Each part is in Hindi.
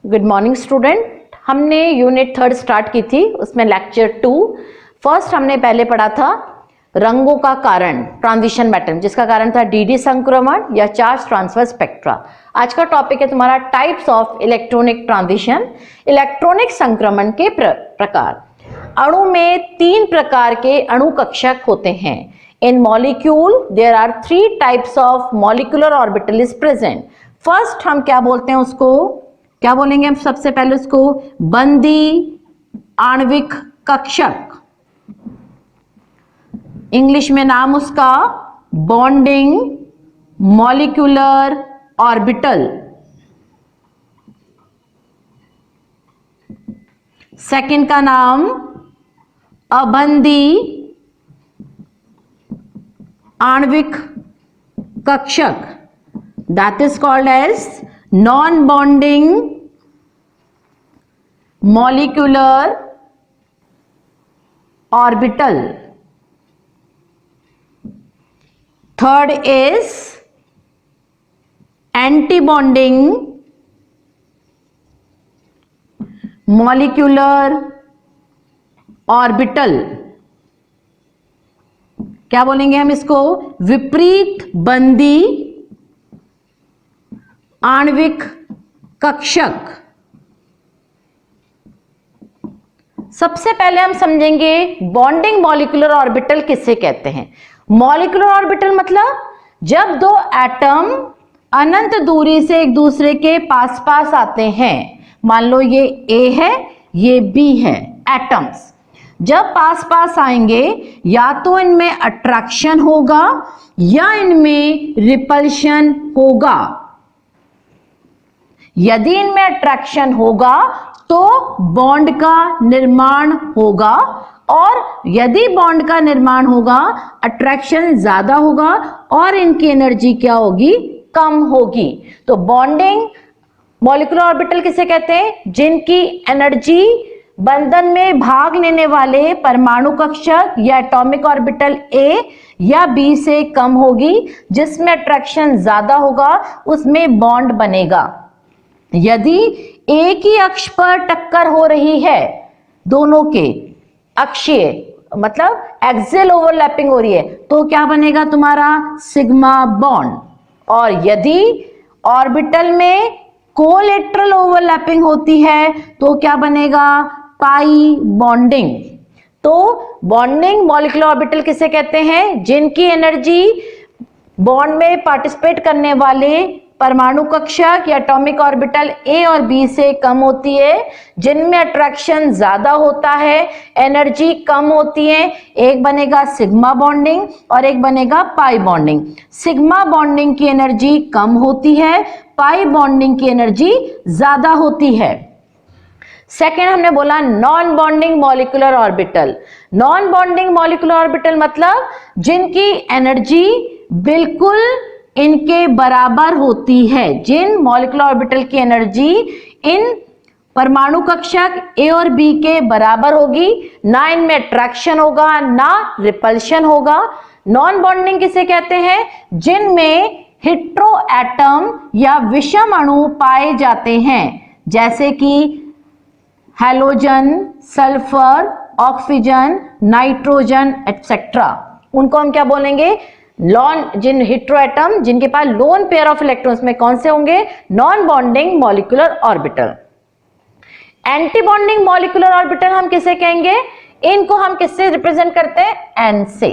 Good morning student. हमने यूनिट 3 स्टार्ट की थी, उसमें लेक्चर 2 फर्स्ट हमने पहले पढ़ा था रंगों का कारण, ट्रांजिशन मैटर, जिसका कारण था डीडी संक्रमण या चार्ज ट्रांसफर स्पेक्ट्रा। आज का टॉपिक है तुम्हारा types of electronic transition, electronic संक्रमण के प्रकार। अणु में 3 प्रकार के अणु कक्षक होते हैं। In molecule there are 3 types of molecular orbital is present. First हम क्या बोलते हैं, उसको क्या बोलेंगे हम सबसे पहले, उसको बंदी आणविक कक्षक, इंग्लिश में नाम उसका बॉन्डिंग मॉलिक्यूलर ऑर्बिटल। सेकंड का नाम अबंदी आणविक कक्षक, that is called as non bonding molecular orbital. Third is anti bonding molecular orbital. क्या बोलेंगे हम इसको, विपरीत बंदी आणविक कक्षक। सबसे पहले हम समझेंगे बॉन्डिंग मॉलिक्यूलर ऑर्बिटल किसे कहते हैं। मॉलिक्यूलर ऑर्बिटल मतलब जब 2 एटम अनंत दूरी से एक दूसरे के पास पास आते हैं। मान लो ये ए है, ये बी है, एटम्स जब पास पास आएंगे या तो इनमें अट्रैक्शन होगा या इनमें रिपल्शन होगा। यदि इनमें अट्रैक्शन होगा तो बॉन्ड का निर्माण होगा, और यदि बॉन्ड का निर्माण होगा, अट्रैक्शन ज्यादा होगा और इनकी एनर्जी क्या होगी, कम होगी। तो बॉन्डिंग मॉलिक्यूलर ऑर्बिटल किसे कहते हैं, जिनकी एनर्जी बंधन में भाग लेने वाले परमाणु कक्षक या एटॉमिक ऑर्बिटल ए या बी से कम होगी। जिसमें अट्रैक्शन ज्यादा होगा उसमें बॉन्ड बनेगा। यदि एक ही अक्ष पर टक्कर हो रही है, दोनों के अक्षीय मतलब एक्सियल ओवरलैपिंग हो रही है, तो क्या बनेगा तुम्हारा सिग्मा बॉन्ड। और यदि ऑर्बिटल में कोलेटरल ओवरलैपिंग होती है तो क्या बनेगा, पाई बॉन्डिंग। तो बॉन्डिंग मॉलिक्यूलर ऑर्बिटल किसे कहते हैं, जिनकी एनर्जी बॉन्ड में पार्टिसिपेट करने वाले परमाणु कक्षक या एटॉमिक ऑर्बिटल ए और बी से कम होती है, जिनमें अट्रैक्शन ज्यादा होता है, एनर्जी कम होती है। एक बनेगा सिग्मा बॉन्डिंग और एक बनेगा पाई बॉन्डिंग। सिग्मा बॉन्डिंग की एनर्जी कम होती है, पाई बॉन्डिंग की एनर्जी ज्यादा होती है। सेकेंड हमने बोला non bonding molecular orbital. Non bonding molecular orbital मतलब जिनकी एनर्जी बिल्कुल इनके बराबर होती है। जिन मॉलिक्यूलर ऑर्बिटल की एनर्जी इन परमाणु कक्षक ए और बी के बराबर होगी, ना इनमें अट्रैक्शन होगा ना रिपल्शन होगा। नॉन बॉन्डिंग किसे कहते हैं, जिनमें हेटेरो एटम या विषम अणु पाए जाते हैं, जैसे कि halogen, sulphur, oxygen, nitrogen etcetera. उनको हम क्या बोलेंगे, जिन हेटेरो एटम जिनके पास लोन पेयर ऑफ इलेक्ट्रॉन्स में कौन से होंगे, non bonding molecular orbital. Anti bonding molecular orbital हम किसे कहेंगे, इनको हम किससे रिप्रेजेंट करते हैं, एन से।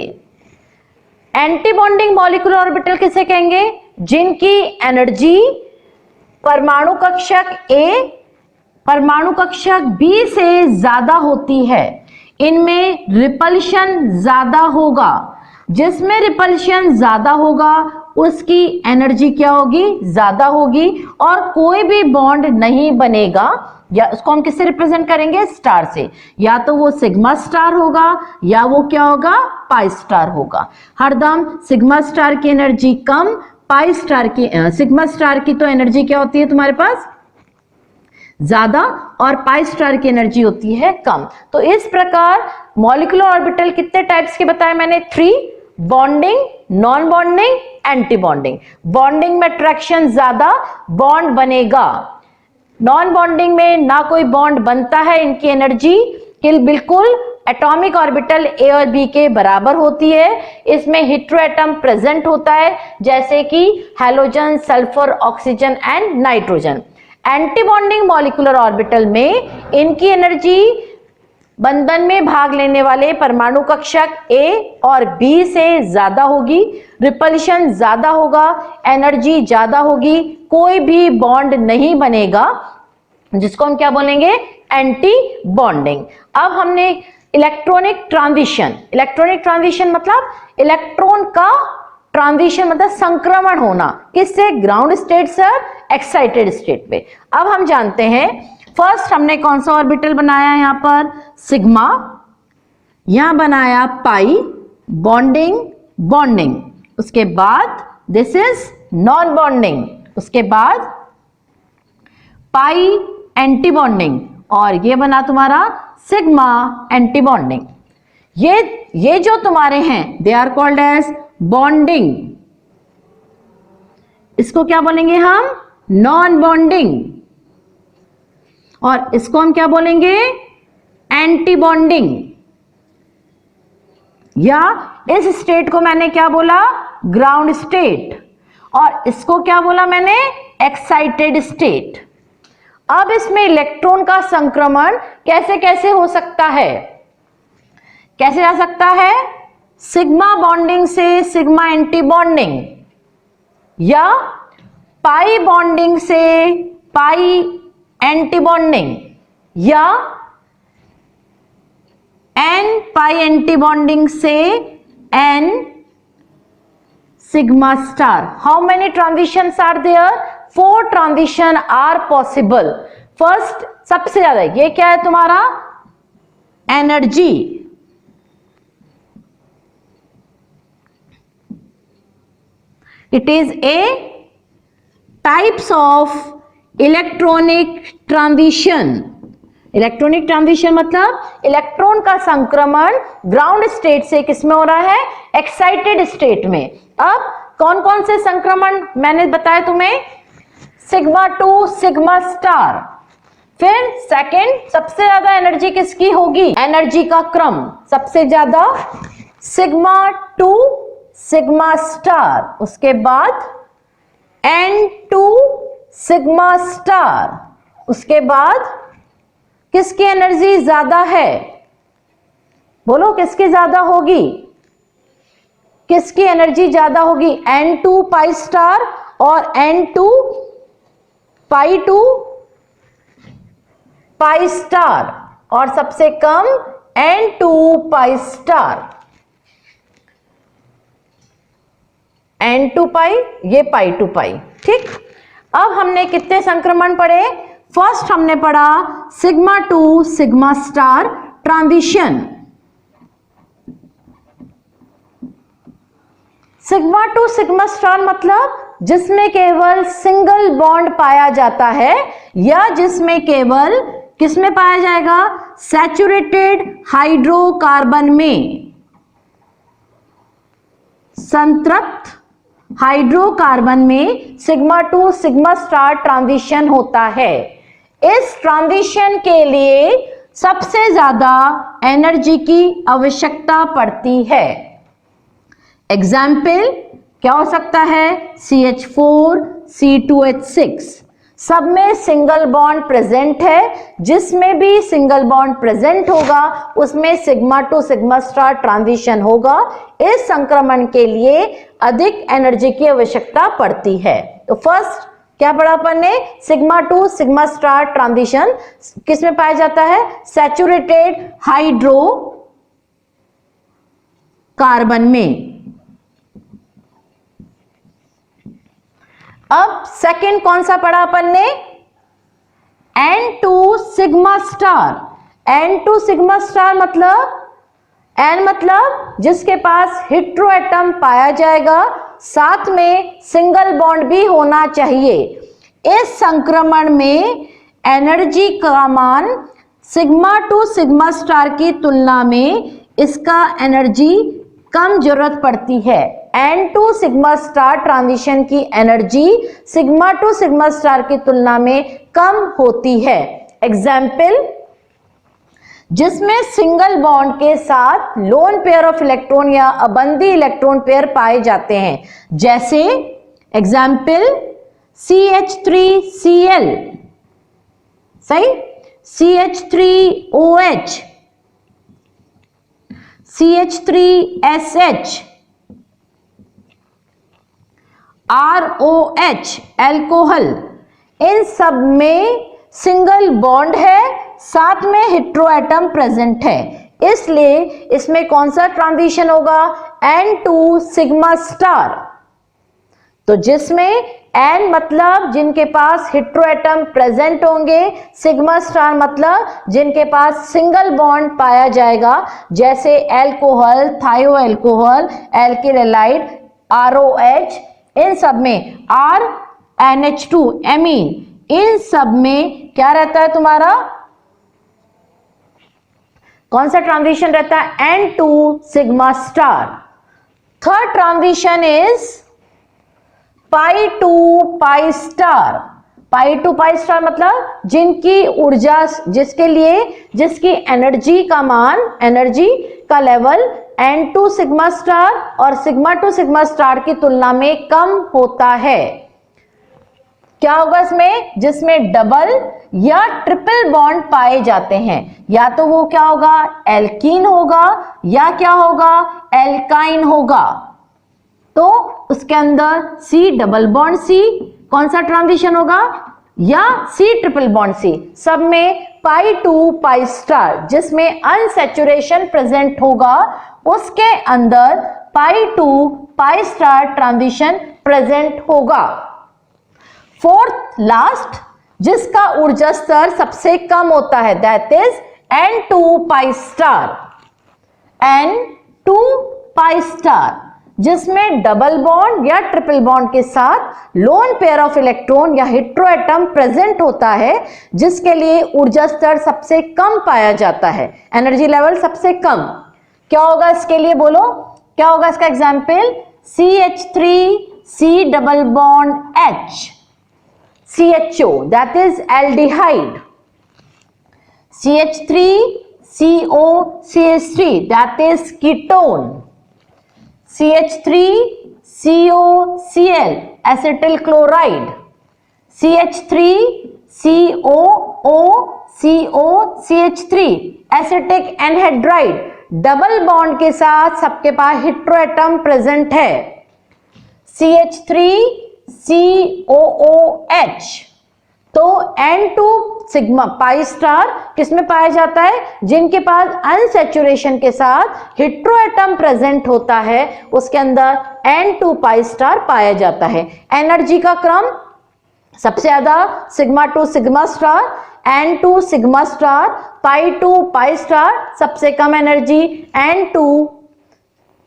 एंटी बॉन्डिंग मॉलिक्यूलर ऑर्बिटल किसे कहेंगे, जिनकी एनर्जी परमाणु कक्षक ए परमाणु कक्षक बी से ज्यादा होती है। इनमें रिपल्शन ज्यादा होगा। जिसमें रिपल्शन ज्यादा होगा उसकी एनर्जी क्या होगी, ज्यादा होगी, और कोई भी बॉन्ड नहीं बनेगा। या उसको हम किससे रिप्रेजेंट करेंगे, स्टार से। या तो वो सिग्मा स्टार होगा या वो क्या होगा, पाई स्टार होगा। हरदम सिग्मा स्टार की एनर्जी कम, पाई स्टार की सिग्मा स्टार की तो एनर्जी क्या होती है तुम्हारे पास, ज्यादा, और पाई स्टार की एनर्जी होती है कम। तो इस प्रकार मॉलिक्यूलर ऑर्बिटल कितने टाइप्स के बताए मैंने, 3, bonding, non bonding, anti bonding. Bonding में अट्रैक्शन ज्यादा, बॉन्ड बनेगा। नॉन बॉन्डिंग में ना कोई बॉन्ड बनता है, इनकी एनर्जी बिल्कुल एटॉमिक ऑर्बिटल ए और बी के बराबर होती है। इसमें हेटेरोएटम प्रेजेंट होता है, जैसे कि halogen, sulphur, oxygen and nitrogen. Anti bonding molecular orbital में इनकी एनर्जी बंधन में भाग लेने वाले परमाणु कक्षक ए और बी से ज्यादा होगी, रिपल्शन ज्यादा होगा, एनर्जी ज्यादा होगी, कोई भी बॉन्ड नहीं बनेगा, जिसको हम क्या बोलेंगे, एंटी बॉन्डिंग। अब हमने इलेक्ट्रॉनिक ट्रांजिशन मतलब इलेक्ट्रॉन का ट्रांजिशन मतलब संक्रमण होना, किससे, ग्राउंड स्टेट से एक्साइटेड स्टेट पे। अब हम जानते हैं, फर्स्ट हमने कौन सा ऑर्बिटल बनाया, यहां पर सिग्मा, यहां बनाया पाई, बॉन्डिंग, उसके बाद दिस इज नॉन बॉन्डिंग, उसके बाद पाई एंटी बॉन्डिंग, और ये बना तुम्हारा सिग्मा एंटी बॉन्डिंग। ये जो तुम्हारे हैं they are called as bonding, इसको क्या बोलेंगे हम, नॉन बॉन्डिंग, और इसको हम क्या बोलेंगे, एंटी बॉन्डिंग। या इस स्टेट को मैंने क्या बोला, ग्राउंड स्टेट, और इसको क्या बोला मैंने, एक्साइटेड स्टेट। अब इसमें इलेक्ट्रॉन का संक्रमण कैसे कैसे हो सकता है, कैसे जा सकता है, सिग्मा बॉन्डिंग से सिग्मा एंटी बॉन्डिंग, या पाई बॉन्डिंग से पाई एंटी बॉन्डिंग, या एन पाई एंटी बॉन्डिंग से n sigma star. How many transitions are there, 4 transition are possible. First सबसे ज्यादा ये क्या है तुम्हारा, energy, it is a types of electronic transition मतलब इलेक्ट्रॉन का संक्रमण ग्राउंड स्टेट से किसमें हो रहा है, एक्साइटेड स्टेट में। अब कौन कौन से संक्रमण मैंने बताया तुम्हें, सिग्मा टू सिग्मा स्टार। फिर सेकंड सबसे ज्यादा एनर्जी किसकी होगी, एनर्जी का क्रम सबसे ज्यादा सिग्मा टू सिग्मा स्टार, उसके बाद N2 सिग्मा स्टार, उसके बाद किसकी एनर्जी ज्यादा है, बोलो किसकी ज्यादा होगी, किसकी एनर्जी ज्यादा होगी, N2 पाई स्टार और N2 पाई 2 पाई स्टार, और सबसे कम N2 पाई स्टार, N2 पाई, ये पाई 2 पाई। ठीक, अब हमने कितने संक्रमण पढ़े, फर्स्ट हमने पढ़ा sigma to sigma star transition. Sigma to sigma star मतलब जिसमें केवल सिंगल बॉन्ड पाया जाता है, या जिसमें केवल किसमें पाया जाएगा, सैचुरेटेड हाइड्रोकार्बन में, संतृप्त हाइड्रोकार्बन में sigma to sigma star transition होता है। इस ट्रांजिशन के लिए सबसे ज्यादा एनर्जी की आवश्यकता पड़ती है। एग्जाम्पल क्या हो सकता है, CH4 C2H6, सब में सिंगल बॉन्ड प्रेजेंट है, जिसमें भी सिंगल बॉन्ड प्रेजेंट होगा उसमें sigma to sigma star transition होगा। इस संक्रमण के लिए अधिक एनर्जी की आवश्यकता पड़ती है। तो फर्स्ट क्या पढ़ा अपन ने, sigma to sigma star transition किसमें पाया जाता है, सैचुरेटेड हाइड्रो कार्बन में। अब सेकंड कौन सा पढ़ा अपन ने, N2 sigma star. N2 sigma star मतलब N मतलब जिसके पास हेटेरोएटम पाया जाएगा, साथ में सिंगल बॉन्ड भी होना चाहिए। इस संक्रमण में एनर्जी का मान सिग्मा टू सिग्मा स्टार की तुलना में इसका एनर्जी कम जरूरत पड़ती है। N2 सिग्मा स्टार ट्रांजिशन की energy sigma to sigma star की तुलना में कम होती है। एग्जाम्पल, जिसमें सिंगल बॉन्ड के साथ लोन पेयर ऑफ इलेक्ट्रॉन या अबंधी इलेक्ट्रॉन पेयर पाए जाते हैं, जैसे एग्जाम्पल CH3Cl, सही, CH3OH, CH3SH, ROH, एल्कोहल, इन सब में सिंगल बॉन्ड है, साथ में हेटेरोएटम प्रेजेंट है, इसलिए इसमें कौन सा ट्रांजिशन होगा? N2 sigma star. तो जिसमें N मतलब जिनके पास हेटेरोएटम प्रेजेंट होंगे, सिग्मा स्टार मतलब जिनके पास सिंगल बॉन्ड पाया जाएगा, जैसे एल्कोहल, थायो एल्कोहल, एल्किल हैलाइड, ROH, इन सब में R, NH2, एमीन, इन सब में क्या रहता है तुम्हारा? कौन सा ट्रांजिशन रहता है? N2 sigma star. Third transition is pi to pi star. Pi to pi star मतलब जिनकी ऊर्जा, जिसकी एनर्जी का मान, एनर्जी का लेवल N2 सिग्मा स्टार और सिग्मा टू सिग्मा स्टार की तुलना में कम होता है। क्या होगा इसमें? जिसमें डबल या ट्रिपल बॉन्ड पाए जाते हैं, या तो वो क्या होगा? एल्कीन होगा, या क्या होगा? एल्काइन होगा। तो उसके अंदर C डबल बॉन्ड C, कौन सा ट्रांजिशन होगा? या C ट्रिपल बॉन्ड C, सब में पाई टू पाई स्टार, जिसमें अनसैचुरेशन प्रेजेंट होगा, उसके अंदर pi to pi star transition present होगा। फोर्थ लास्ट, जिसका ऊर्जा स्तर सबसे कम होता है, that is N2 pi star. N2 pi star, जिसमें डबल बॉन्ड या ट्रिपल बॉन्ड के साथ लोन पेयर ऑफ इलेक्ट्रॉन या हेटेरोएटम प्रेजेंट होता है, जिसके लिए ऊर्जा स्तर सबसे कम पाया जाता है, एनर्जी लेवल सबसे कम। क्या होगा इसके लिए? बोलो क्या होगा इसका example? CH3C double bond H, CHO, that is aldehyde, CH3CO CH3, that is ketone, CH3COCl acetyl chloride, CH3COOCO-CH3 acetic anhydride, double bond के साथ सबके पास हेटेरोएटम प्रेजेंट है। CH3COOH, तो N2 सिग्मा पाई स्टार किसमें पाया जाता है? जिनके पास अनसैचुरेशन के साथ हेटेरोएटम प्रेजेंट होता है, उसके अंदर N2 पाई स्टार पाया जाता है। एनर्जी का क्रम सबसे ज्यादा sigma to sigma star, N2 sigma star, pi to pi star, सबसे कम एनर्जी N2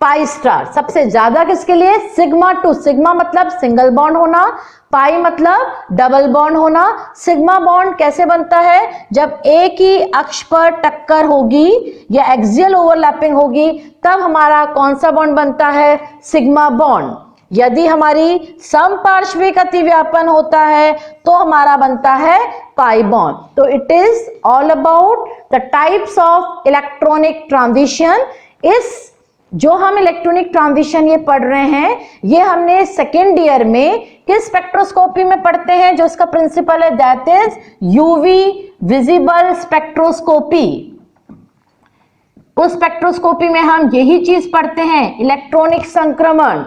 पाई स्टार। सबसे ज्यादा किसके लिए? सिग्मा टू, सिग्मा मतलब सिंगल बॉन्ड होना, पाई मतलब डबल बॉन्ड होना। सिग्मा बॉन्ड कैसे बनता है? जब एक ही अक्ष पर टक्कर होगी या एक्सियल ओवरलैपिंग होगी, तब हमारा कौन सा बॉन्ड बनता है? Sigma bond. यदि हमारी समपार्श्विक अतिव्यापन होता है तो हमारा बनता है पाई बॉन्ड। तो it is all about the types of electronic transition. इस जो हम इलेक्ट्रॉनिक ट्रांजिशन ये पढ़ रहे हैं, ये हमने सेकेंड ईयर में किस स्पेक्ट्रोस्कोपी में पढ़ते हैं? जो इसका प्रिंसिपल है, that is UV visible spectroscopy. उस स्पेक्ट्रोस्कोपी में हम यही चीज पढ़ते हैं, इलेक्ट्रॉनिक संक्रमण,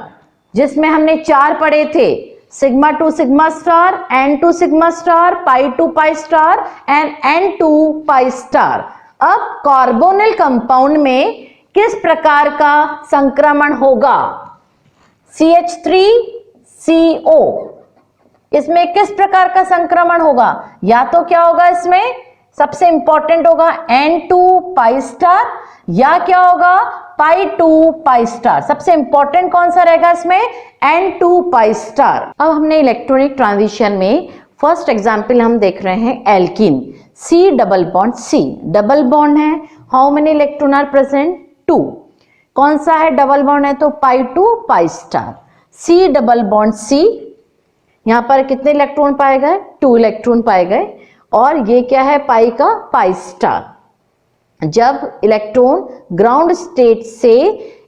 जिसमें हमने 4 पढ़े थे, sigma to sigma star, N2 sigma star, pi to pi star and N2 pi star. अब कार्बोनिल कंपाउंड में किस प्रकार का संक्रमण होगा? CH3CO, इसमें किस प्रकार का संक्रमण होगा? या तो क्या होगा इसमें? सबसे इंपॉर्टेंट होगा N2 पाई स्टार, या क्या होगा? Pi to pi star. सबसे इंपॉर्टेंट कौन सा रहेगा इसमें? N2 pi star. अब हमने इलेक्ट्रॉनिक ट्रांजिशन में फर्स्ट एग्जाम्पल हम देख रहे हैं alkene, C double bond C, double bond है, how many electron are present? 2। कौन सा है डबल बॉन्ड है, तो pi to pi star. C double bond सी, यहां पर कितने इलेक्ट्रॉन पाए गए, 2 इलेक्ट्रॉन पाए गए। और ये क्या है, पाई का पाई स्टार। जब इलेक्ट्रॉन ग्राउंड स्टेट से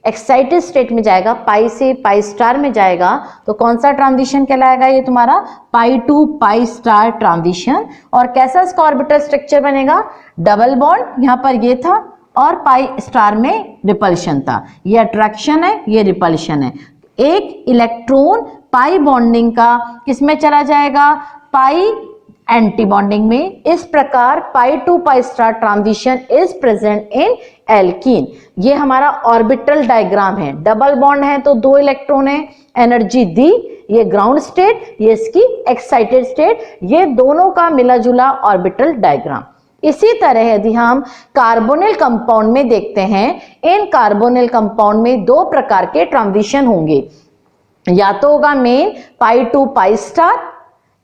एक्साइटेड स्टेट में जाएगा, पाई से पाई स्टार में जाएगा, तो कौन सा ट्रांजिशन कहलाएगा, ये तुम्हारा पाई टू पाई स्टार ट्रांजिशन। और कैसा इसका ऑर्बिटल स्ट्रक्चर बनेगा, डबल बॉन्ड यहां पर ये था और पाई स्टार में रिपल्शन था। ये अट्रैक्शन है, ये रिपल्शन है। एक इलेक्ट्रॉन पाई बॉन्डिंग का किसमें चला जाएगा, पाई एंटी बॉन्डिंग में। इस प्रकार pi to pi star transition is present in alkene. ये हमारा ऑर्बिटल डायग्राम है। डबल बॉन्ड है तो 2 इलेक्ट्रॉन है, एनर्जी दी, ये ग्राउंड स्टेट, ये इसकी एक्साइटेड स्टेट, ये दोनों का मिला जुला ऑर्बिटल डायग्राम। इसी तरह यदि हम कार्बोनिल कंपाउंड में देखते हैं, इन कार्बोनिल कंपाउंड में 2 प्रकार के ट्रांजिशन होंगे। या तो होगा main pi to pi star,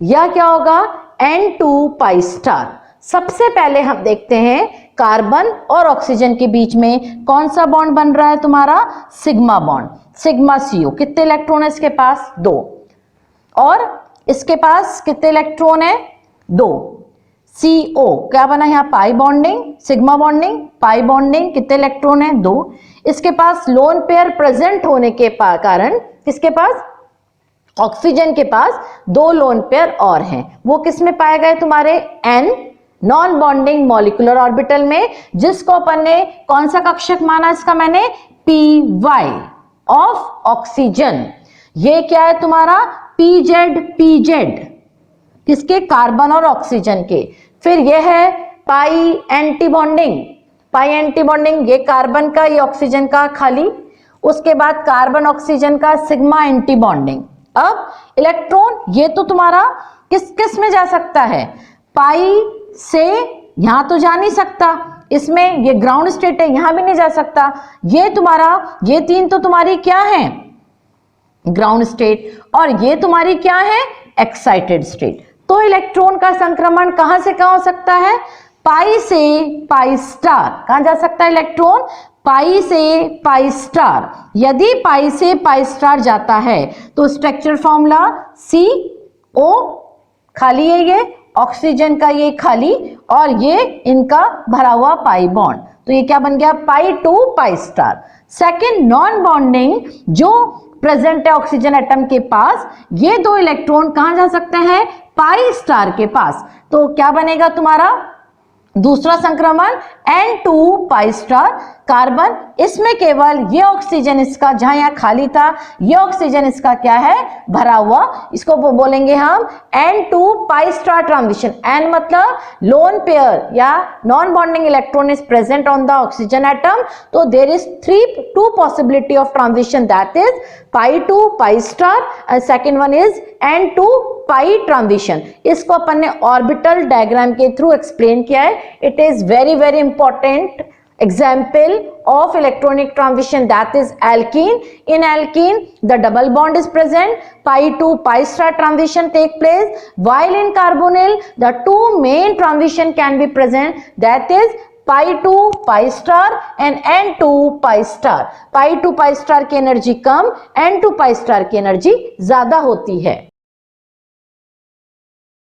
या क्या होगा N2 पाई स्टार। सबसे पहले हम देखते हैं कार्बन और ऑक्सीजन के बीच में कौन सा बॉन्ड बन रहा है, तुम्हारा सिग्मा बॉन्ड, सिग्मा CO। कितने इलेक्ट्रॉन है इसके पास, 2। और इसके पास कितने इलेक्ट्रॉन है, 2। CO क्या बना यहाँ, pi bonding, sigma bonding, pi bonding, कितने इलेक्ट्रॉन है, 2। इसके पास लोन पेयर प्रेजेंट होने के कारण किसके पास, ऑक्सीजन के पास 2 लोन पेयर और हैं। वो किस में पाए गए, तुम्हारे N non bonding molecular orbital में, जिसको अपन ने कौन सा कक्षक माना, इसका मैंने py ऑफ ऑक्सीजन। ये क्या है तुम्हारा pz, किसके, कार्बन और ऑक्सीजन के। फिर ये है पाई एंटी बॉन्डिंग, पाई एंटी बॉन्डिंग, ये कार्बन का, ये ऑक्सीजन का खाली। उसके बाद कार्बन ऑक्सीजन का सिग्मा एंटी बॉन्डिंग। अब इलेक्ट्रॉन ये तो तुम्हारा किस किस में जा सकता है, पाई से यहां तो जा नहीं सकता, इसमें ये ग्राउंड स्टेट है, यहां भी नहीं जा सकता। ये तुम्हारा, ये 3 तो तुम्हारी क्या है, ग्राउंड स्टेट, और ये तुम्हारी क्या है, एक्साइटेड स्टेट। तो इलेक्ट्रॉन का संक्रमण कहां से कहां हो सकता है, पाई से पाई स्टार। कहां जा सकता है इलेक्ट्रॉन, पाई से पाई स्टार। यदि पाई से पाई स्टार जाता है तो स्ट्रक्चर फॉर्मूला CO खाली है, ये ऑक्सीजन का ये खाली, और ये इनका भरा हुआ पाई बॉन्ड, तो ये क्या बन गया, pi to pi star. Second non bonding जो प्रेजेंट है ऑक्सीजन एटम के पास, ये 2 इलेक्ट्रॉन कहां जा सकते हैं, पाई स्टार के पास। तो क्या बनेगा तुम्हारा दूसरा संक्रमण, N2 पाई स्टार। कार्बन, इसमें केवल ये ऑक्सीजन इसका, जहां यहां खाली था, ये ऑक्सीजन इसका क्या है, भरा हुआ, इसको बोलेंगे हम N2 pi star transition. N मतलब लोन पेयर या non bonding electron is present on the oxygen atom, तो there is 2 possibility of transition, that is pi to pi star and second one is N2 pi transition. इसको अपन ने ऑर्बिटल डायग्राम के थ्रू एक्सप्लेन किया है। It is very very important example of electronic transition, that is alkene. In alkene the double bond is present, pi to pi star transition take place, while in carbonyl the 2 main transition can be present, that is pi to pi star and N2 pi star। pi to pi star की एनर्जी कम, N2 pi star की एनर्जी ज्यादा होती है।